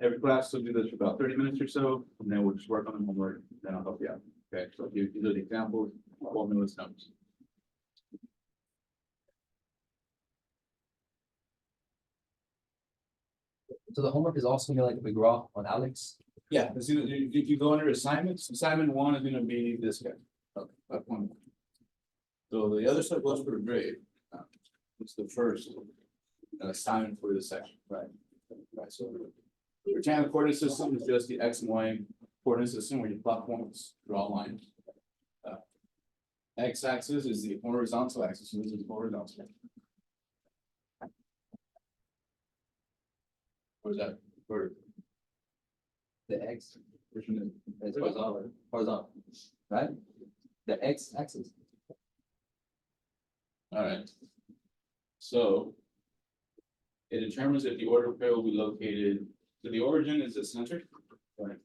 Every class will do this for about 30 minutes or so, and then we'll just work on the homework, then I'll help you out. Okay, so these are the examples, formulas, numbers. So the homework is also gonna be like a big raw on Alex. Yeah, if you go under assignments, assignment one is gonna be this guy. Okay, that one. So the other stuff goes for grade. It's the first assignment for this section, right? Right, so the rectangular coordinate system is just the X and Y coordinate system where you plot points, draw lines. X axis is the horizontal axis, so this is horizontal. Or is that vertical? The X Which one is? is horizontal, right? The X axis. All right. So it determines if the order pair will be located, so the origin is the center, right?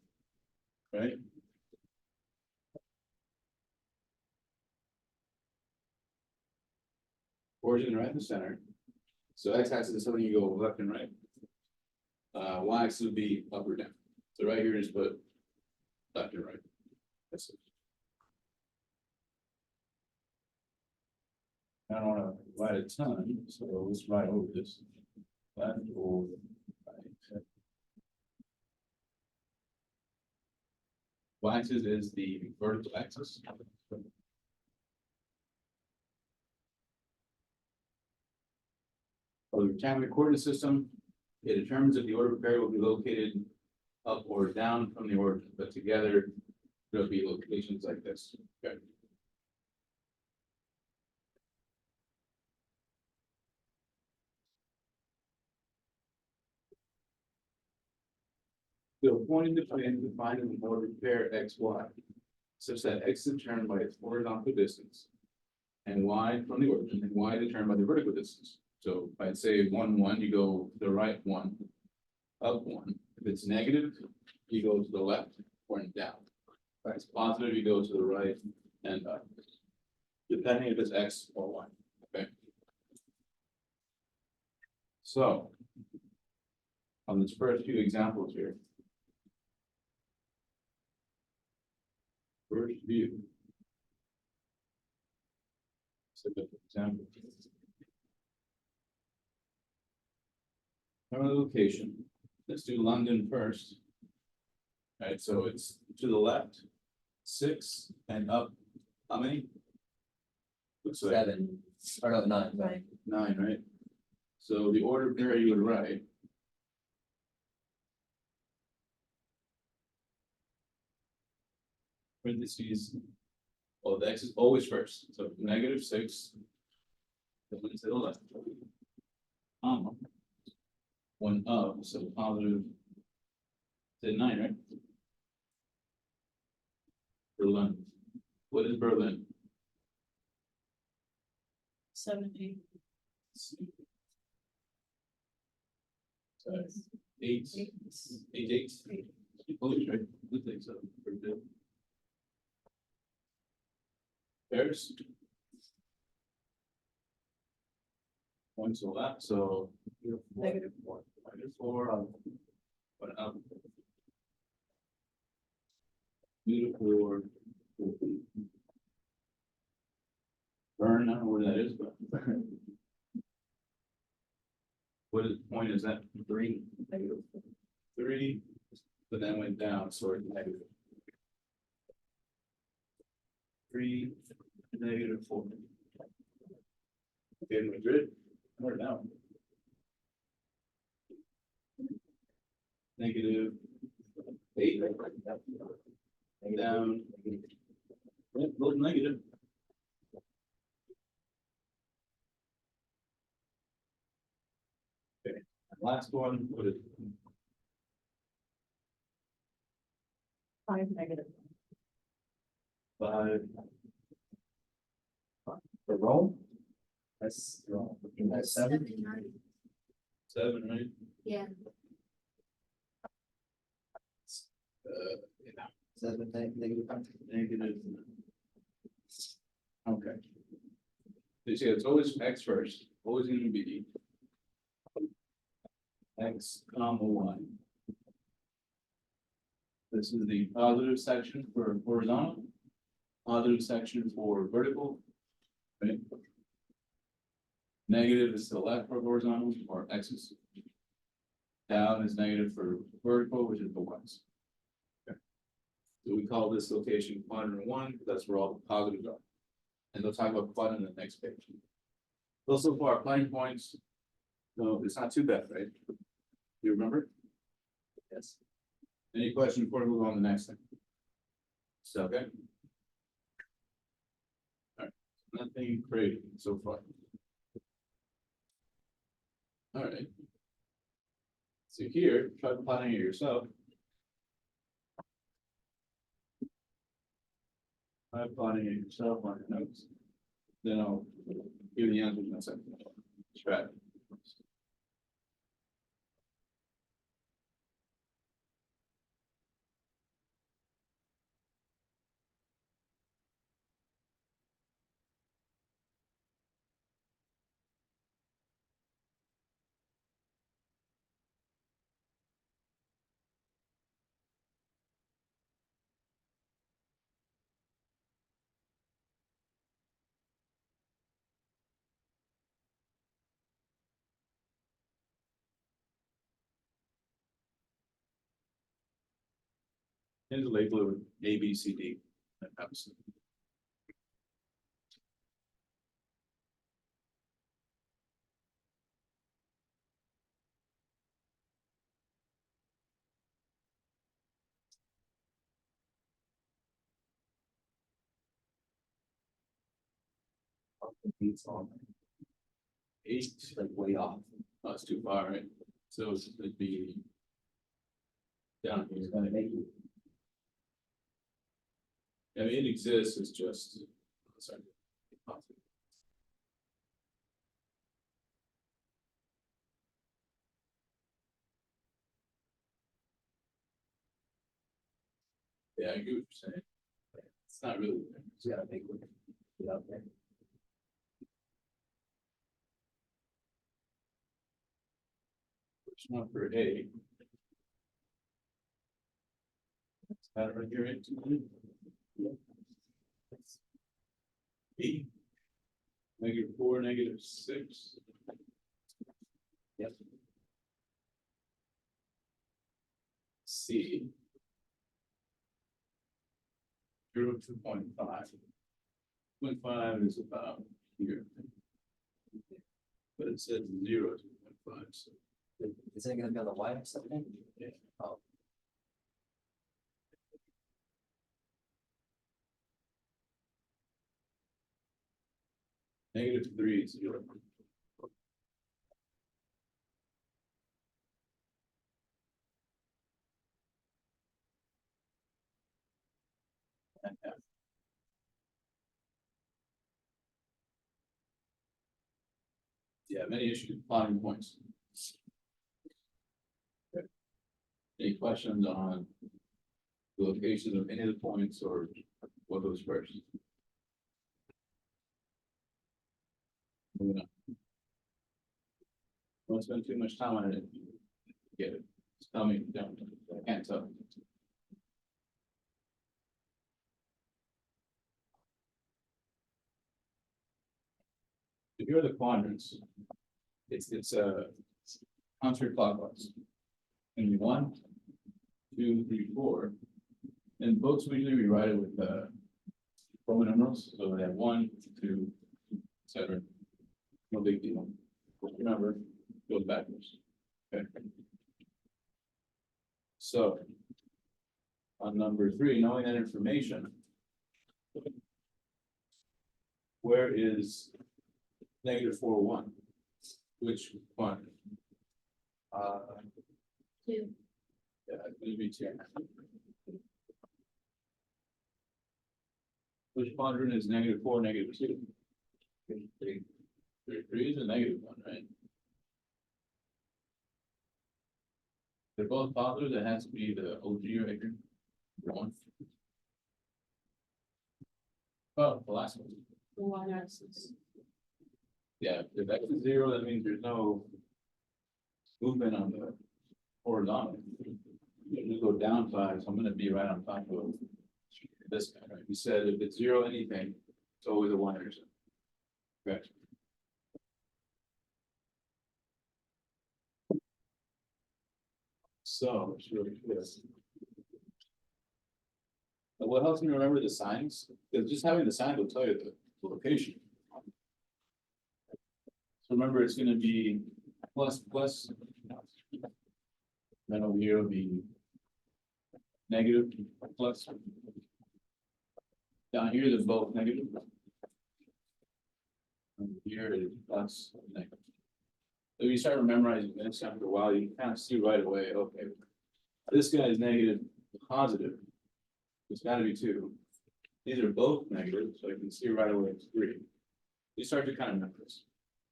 Right? Origin right in the center. So x-axis is something you go left and right. Y-axis would be up or down. So right here is put left and right. That's it. I don't want to write a ton, so let's write over this. Left or right. Y-axis is the vertical axis. For the rectangular coordinate system, it determines if the order pair will be located up or down from the origin, but together there'll be locations like this. Okay. So point in the plane defining the order pair x, y, such that x is determined by its horizontal distance and y from the origin, and y determined by the vertical distance. So if I say 1, 1, you go to the right 1, up 1. If it's negative, you go to the left or down. If it's positive, you go to the right and up, depending if it's x or y. Okay. So on this first few examples here. First view. Example. Our location. Let's do London first. All right, so it's to the left, 6 and up. How many? Looks like 7, or no, 9. Right. 9, right? So the order pair you would write. Parentheses. Oh, the x is always first. So -6. Then to the left. 1 up, so positive. Say 9, right? Berlin. What is Berlin? 70. 8, 8, 8. Close, right? Good thing, so pretty good. Paris. 1 to the left, so -4. -4, but up. Beautiful. Burn, I don't know where that is, but. What is, point is that? 3. -3, but then went down, so it's negative. 3, -4. Okay, Madrid, or down. -8. Down. Yeah, both negative. Okay, last one, what is? 5 negative. 5. For Rome? That's wrong. That's 7. 7, right? Yeah. Yeah, 7 negative. negative. Okay. You see, it's always x first, always gonna be x comma y. This is the positive section for horizontal. Positive section for vertical. Right? Negative is to the left for horizontal or x's. Down is negative for vertical, which is the y's. Okay. So we call this location quadrant 1, because that's where all the positives are. And they'll talk about quadrant on the next page. Also for our planning points, no, it's not too bad, right? You remember? Yes. Any questions before we move on to the next thing? So, okay. All right, nothing crazy so far. All right. So here, try plotting it yourself. Try plotting it yourself on your notes. Then I'll give you the answers in a second. Strategy. And label it with A, B, C, D. That helps. It's on, 8, like way off. oh, it's too far, right? So it'd be down here. It's gonna make you. I mean, it exists, it's just, sorry. Yeah, I get what you're saying. It's not really there. You gotta make it. Get out there. Which one for A? It's kind of right here, right? B. -4, -6. Yep. C. 0 to 2.5. 0.5 is about here. But it says 0 to 0.5, so. Is it gonna be on the y axis then? Yeah. Oh. -3 is 0. And F. Yeah, many issues, plotting points. Okay. Any questions on the location of any of the points or what goes first? Moving on. Don't spend too much time on it. Get it. Just tell me, don't, I can't tell. If you're the quadrants, it's counterclockwise. And you 1, 2, 3, 4. And books usually we write it with Roman numerals, so they have 1, 2, etc. No big deal. Remember, goes backwards. Okay. So on number 3, knowing that information, where is -4, 1? Which quadrant? Two. Yeah, it's gonna be 2. Which quadrant is -4, -2? 3. 3 is a -1, right? They're both positive, that has to be the OG right here. 1. Oh, the last one. The y-axis. Yeah, if X is 0, that means there's no movement on the horizontal. You go down 5, so I'm gonna be right on top of this guy, right? We said if it's 0 anything, it's always a y-intercept. Okay. So, it's really good. But what helps me remember the signs? Because just having the signs will tell you the location. So remember, it's gonna be plus. Then over here will be negative plus. Down here, they're both negative. Over here is plus negative. So if you start memorizing this after a while, you can kind of see right away, okay, this guy is negative, positive. It's gotta be 2. These are both negative, so I can see right away it's 3. You start to kind of remember this.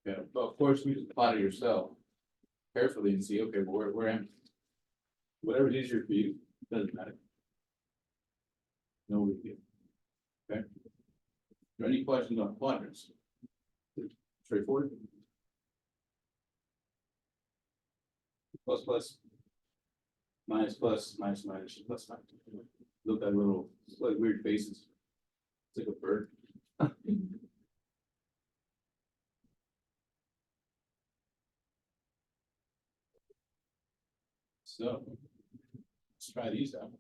Yeah, but of course, you just plot it yourself carefully and see, okay, well, where am I? Whatever's easier for you, doesn't matter. No big deal. Okay. Are there any questions on quadrants? Straightforward. Plus, minus, minus, plus. Look at little, it's like weird faces. It's like a bird. So, let's try these out.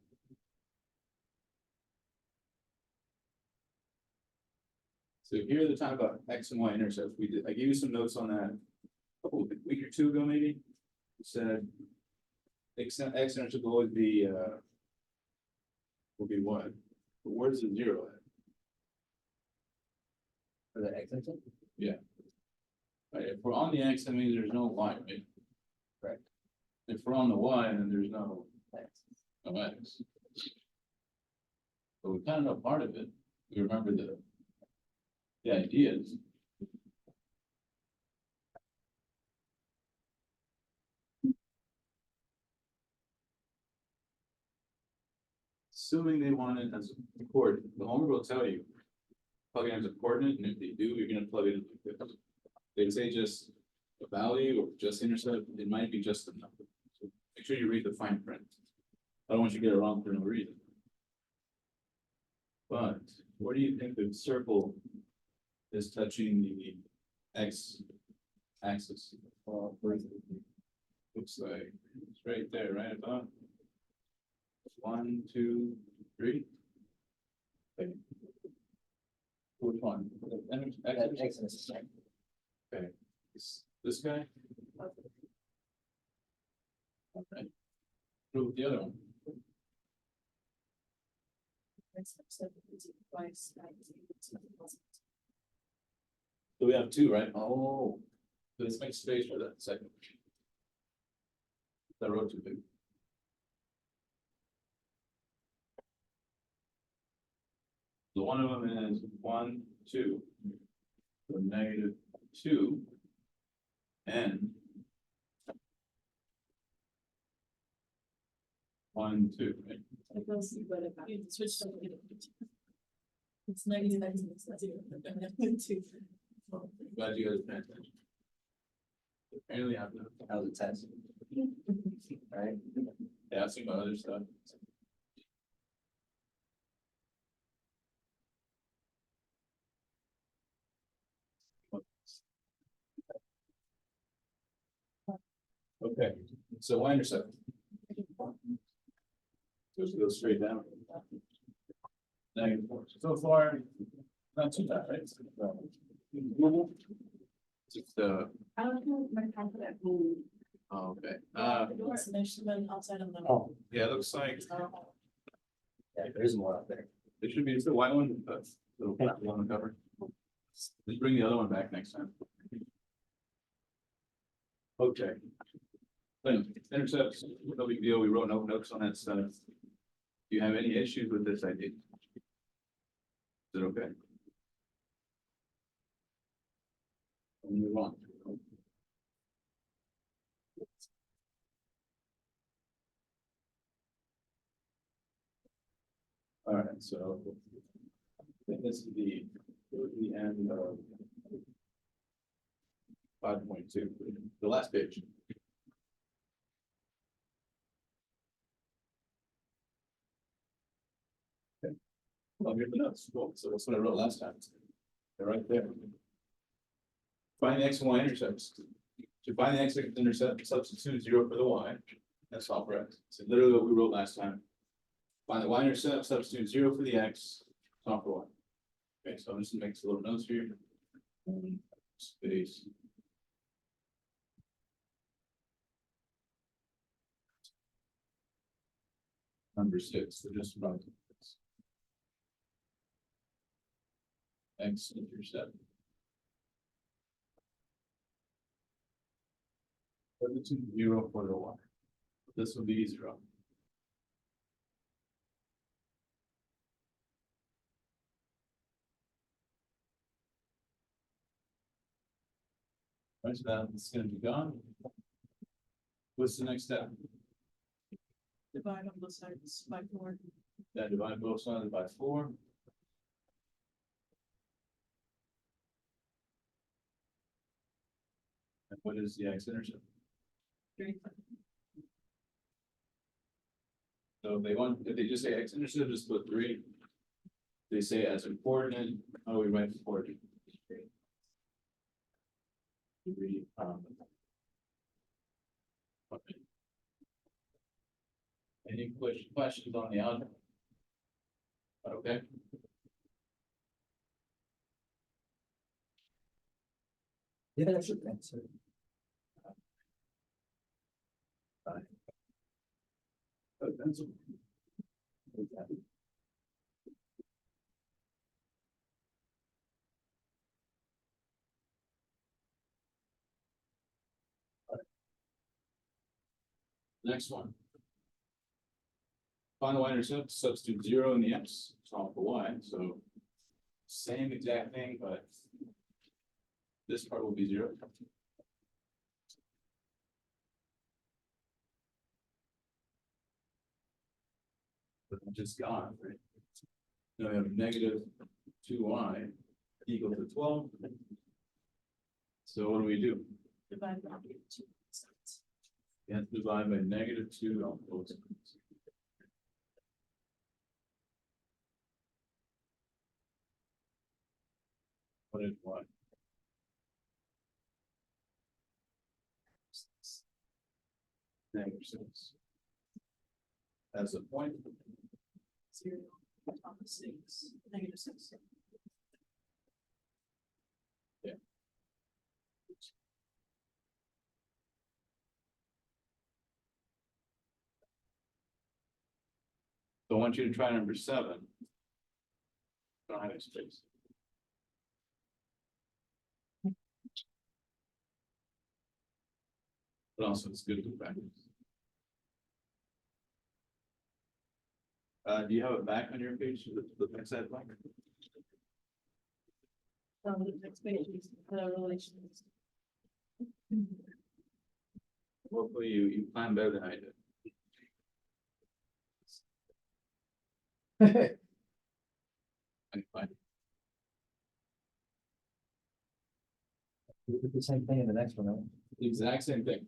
So here are the time about X and Y intercepts. I gave you some notes on that a week or 2 ago, maybe. You said X intercept will always be will be 1. But where's the 0 at? For the X intercept? Right, if we're on the X, that means there's no Y, right? Right. If we're on the Y, then there's no X. X. But we kind of know part of it. We remember the ideas. Assuming they want it as a coordinate, the homework will tell you, plug it in as a coordinate, and if they do, you're gonna plug it in like this. They say just a value or just intercept, it might be just a number. So make sure you read the fine print. I don't want you to get it wrong for no reason. But where do you think the circle is touching the X axis? Looks like it's right there, right above. 1, 2, 3. Okay. Which one? That X intercept. Okay. This guy? Okay. What with the other one? So we have 2, right? Oh, So let's make space for that second. That row too big. So one of them is 1, 2. So negative 2. And 1, 2, right? It's negative, it's negative. Glad you guys are paying attention. Apparently I have to. that was a test. Right? Yeah, I've seen my other stuff. Okay, so Y intercept. Just go straight down. -4. So far, not too bad, right? Google. It's the, I don't know my confident move. oh, okay, There's someone outside of the. Oh, yeah, it looks like yeah, there's more out there. there should be, it's the white one, but little black one on the cover. Let's bring the other one back next time. Okay. Then intercepts, no big deal, we wrote no notes on that stuff. Do you have any issues with this idea? Is it okay? We'll move on. All right, so I think this is the end of 5.2, the last page. Oh, here the notes, cool, so that's what I wrote last time. They're right there. Find the x and y intercepts. To find the x-intercept, substitute 0 for the y. That's all correct. So literally what we wrote last time. Find the y-intercept, substitute 0 for the x, solve for y. Okay, so I'm just gonna make some little notes here. Space. Number 6, so just run this. X-intercept. Substitute 0 for the y. This will be 0. Right, so that's gonna be gone. What's the next step? Divide on both sides by 4. Then divide both sides by 4. And what is the x-intercept? 3. So if they just say x-intercept, just put 3. They say as a coordinate, how do we write the coordinate? 3, okay. Any questions on the algebra? Okay, Yeah, that's your answer. pencil. Next one. Find the y-intercept, substitute 0 in the x, solve for y, so same exact thing, but this part will be 0. But I'm just gone, right? Now we have negative 2y equal to 12. So what do we do? Divide by 2 sides. You have to divide by negative 2 on both sides. What is y? -6. As a point, 0, top of 6, -6. so I want you to try number 7. Don't have any space. But also it's good to practice. Do you have it back on your page, the next side blank? The next page is the relations. Hopefully you plan better than I did. I can find it. We did the same thing in the next one, right? The exact same thing.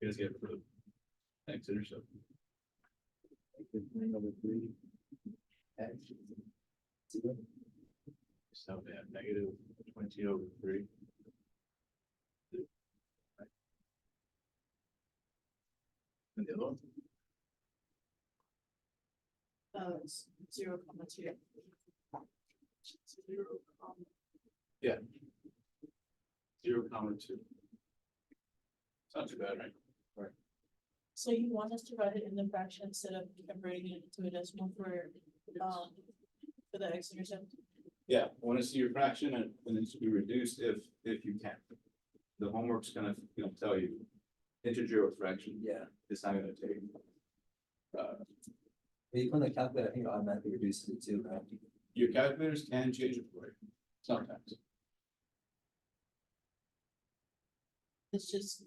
You guys get for the next intercept. Number three. X. Zero. So they have negative 20/3. And the other one? It's 0,2. 0, Yeah. 0,2. It's not too bad, right? so you want us to write it in the fraction instead of converting it into a decimal for the x-intercept? Yeah, I want to see your fraction and it should be reduced if you can. The homework's gonna, tell you integer or fraction, Yeah. it's not gonna take. When you put the calculator, I think it automatically reduces it too, right? Your calculators can change it for you, sometimes. It's just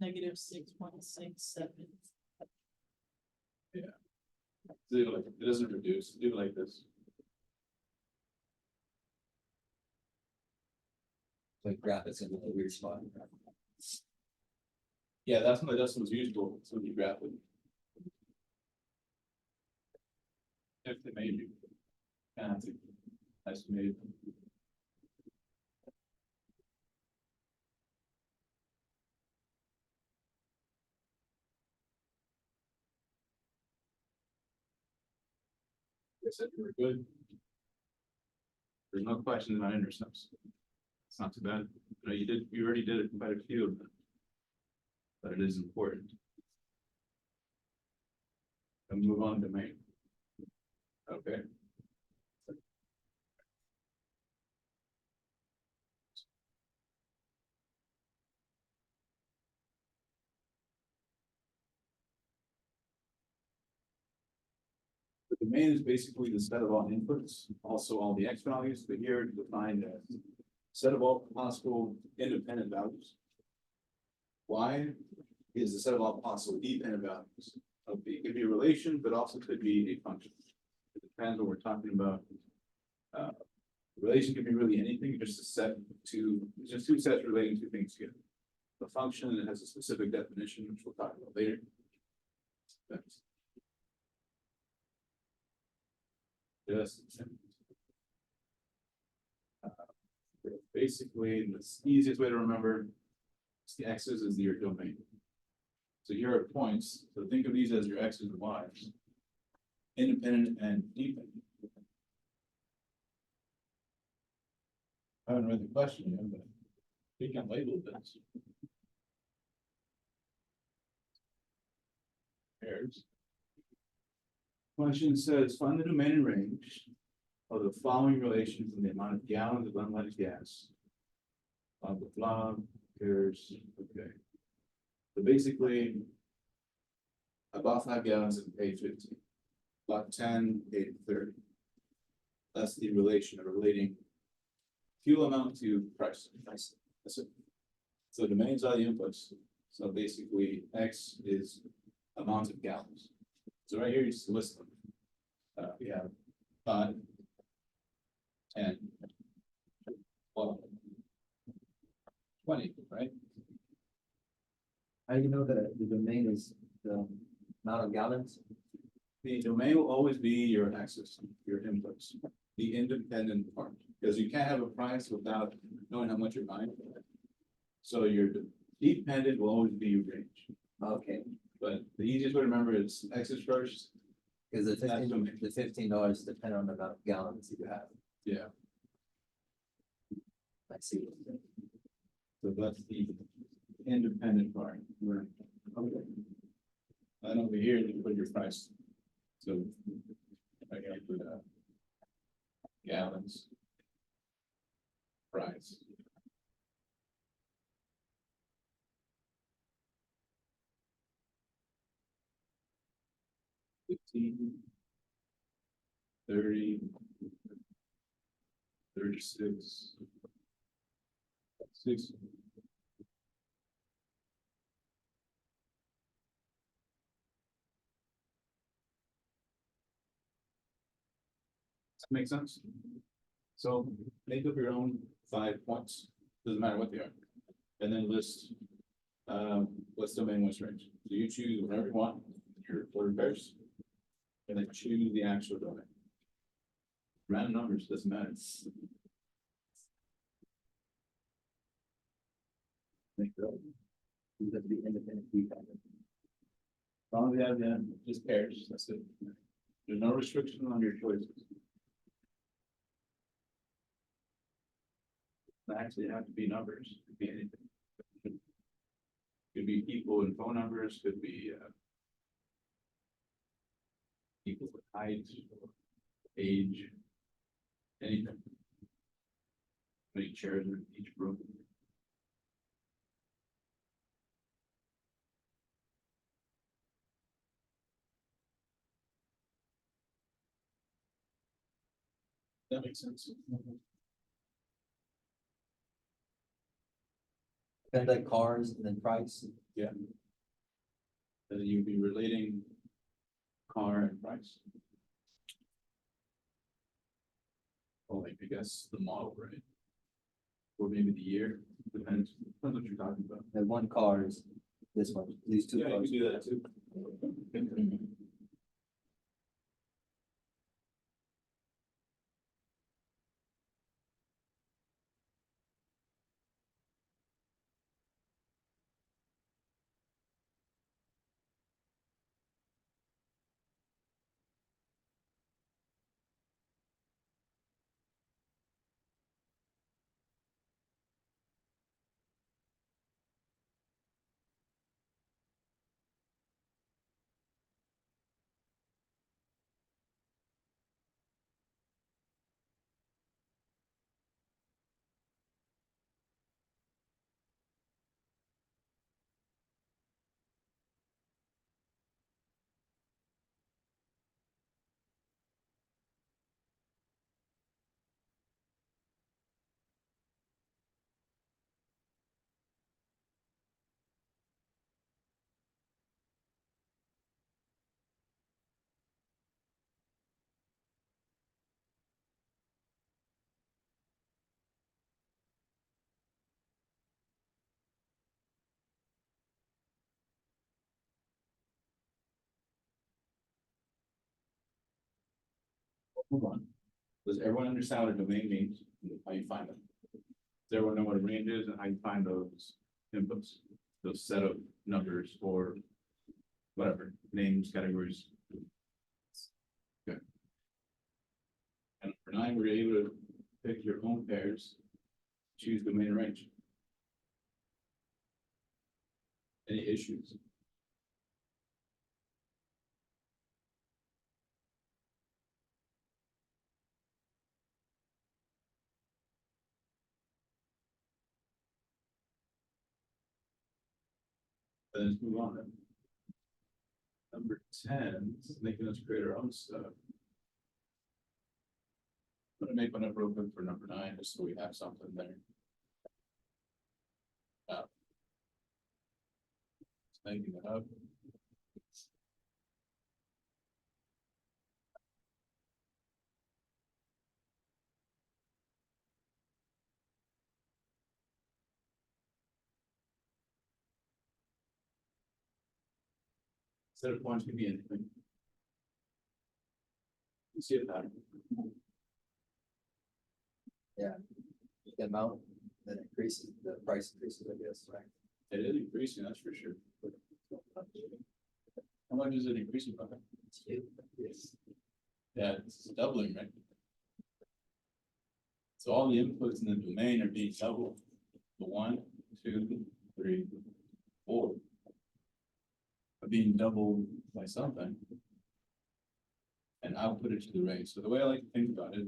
negative 6.67. It doesn't reduce, do it like this. Like graph it's in a weird spot. Yeah, that's when the decimal is useful, so when you graph it. If they made you. Kind of estimate. I said you were good. There's no question about intercepts. It's not too bad. You already did it quite a few of them. But it is important. And move on to main. Okay. The domain is basically the set of all inputs, also all the x values, but here defined as set of all possible independent values. Y is the set of all possible dependent values. It could be a relation, but also could be a function. It depends what we're talking about. Relation can be really anything, just a set just two sets relating to things together. A function that has a specific definition, which we'll talk about later. That's just basically the easiest way to remember the x's is your domain. So here are points. So think of these as your x's and y's, independent and dependent. I haven't read the question yet, but we can label this. Pairs. Question says, find the domain and range of the following relations in the amount of gallons of unleaded gas. Blah, blah, blah, pairs, okay. So basically, about 5 gallons is 8.50. About 10, 8.30. That's the relation of relating fuel amount to price. That's it. So domains are the inputs. So basically, X is amount of gallons. So right here, you just list them. We have 5, 10, 12, 20, right? How do you know that the domain is the amount of gallons? The domain will always be your axis, your inputs, the independent part, because you can't have a price without knowing how much you're buying. So your dependent will always be your range, Okay, but the easiest way to remember is x's first. because the That's domain. $15 depend on the amount of gallons you have. Yeah, I see. so that's the independent part. Right. Okay. And over here, you put your price. So I gotta put gallons. Price. $15, $30, $36, $6. Does that make sense? So make up your own 5 points, doesn't matter what they are, and then list what's domain, what's range? So you choose whatever you want, your ordered pairs. And then choose the actual domain. Random numbers, doesn't matter. Make it up. These have to be independent key packets. As long as you have them, just pairs, that's it. There's no restriction on your choices. They actually have to be numbers, could be anything. Could be people and phone numbers, could be people with height, age, anything. How many chairs in each room. That makes sense. Depend on cars and then price. Yeah. Then you'd be relating car and price. Or like, I guess, the model, right? Or maybe the year, depends what you're talking about. And one car is this one, these two Yeah, you cars. can do that too. Hold on. Does everyone understand what a domain means and how you find them? Does everyone know what a range is and how you find those inputs? Those set of numbers or whatever, names, categories. Okay. And for 9, we're able to pick your own pairs, choose domain and range. Any issues? Then let's move on. Number 10 is making us create our own stuff. I'm gonna make one up real quick for number 9, just so we have something there. Just making it up. Set of points can be anything. You see it pattern. The amount that increases, the price increases, I guess, right? It is increasing, that's for sure. How much is it increasing by? Yes. Yeah, it's doubling, right? So all the inputs in the domain are being doubled. The 1, 2, 3, 4. Are being doubled by something. And output it to the range. So the way I like to think about it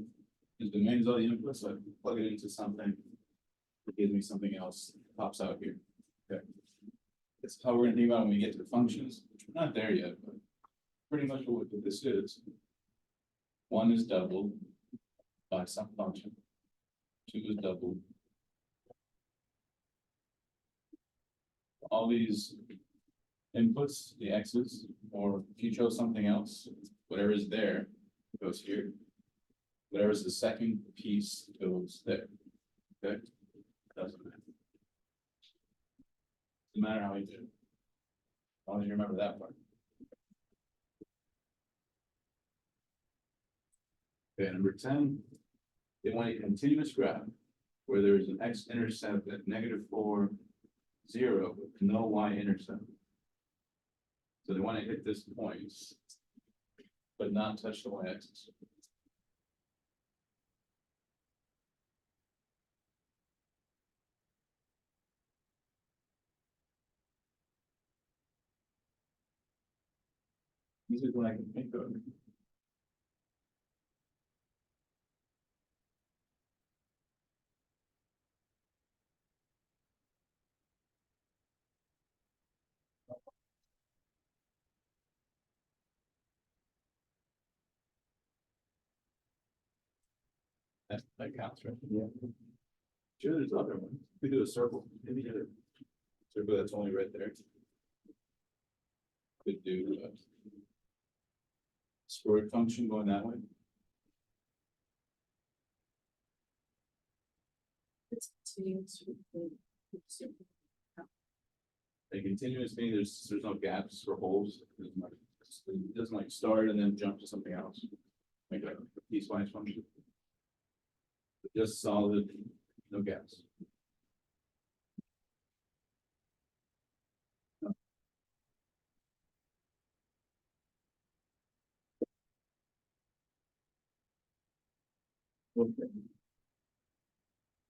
is domain is all the inputs, so I plug it into something. It gives me something else, pops out here. Okay. That's how we're gonna think about it when we get to the functions, which we're not there yet, but pretty much what this is. 1 is doubled by some function. 2 is doubled. All these inputs, the x's, or if you chose something else, whatever is there goes here. Whatever's the second piece goes there. Okay? Doesn't matter. Doesn't matter how you do it. long as you remember that part. Okay, number 10, they want a continuous graph where there is an x-intercept at -4, 0, with no y-intercept. So they want to hit this point, but not touch the y-axis. This is what I can think of. That counts, right? Yeah. Sure, there's other ones. We do a circle, maybe a circle that's only right there. Could do squared function going that way. It's continuous with the. A continuous meaning there's no gaps or holes. It doesn't like start and then jump to something else. Like a piecewise function. Just solid, no gaps. Okay.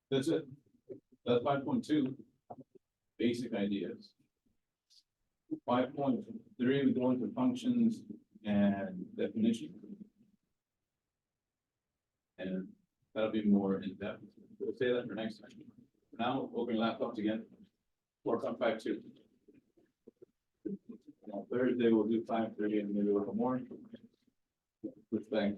That's it. That's 5.2. Basic ideas. 5.3, we go into functions and definition. And that'll be more in depth. We'll say that for next time. For now, open your laptops again. Work on 5.2. On Thursday, we'll do 5.30 and maybe a little more. Push back.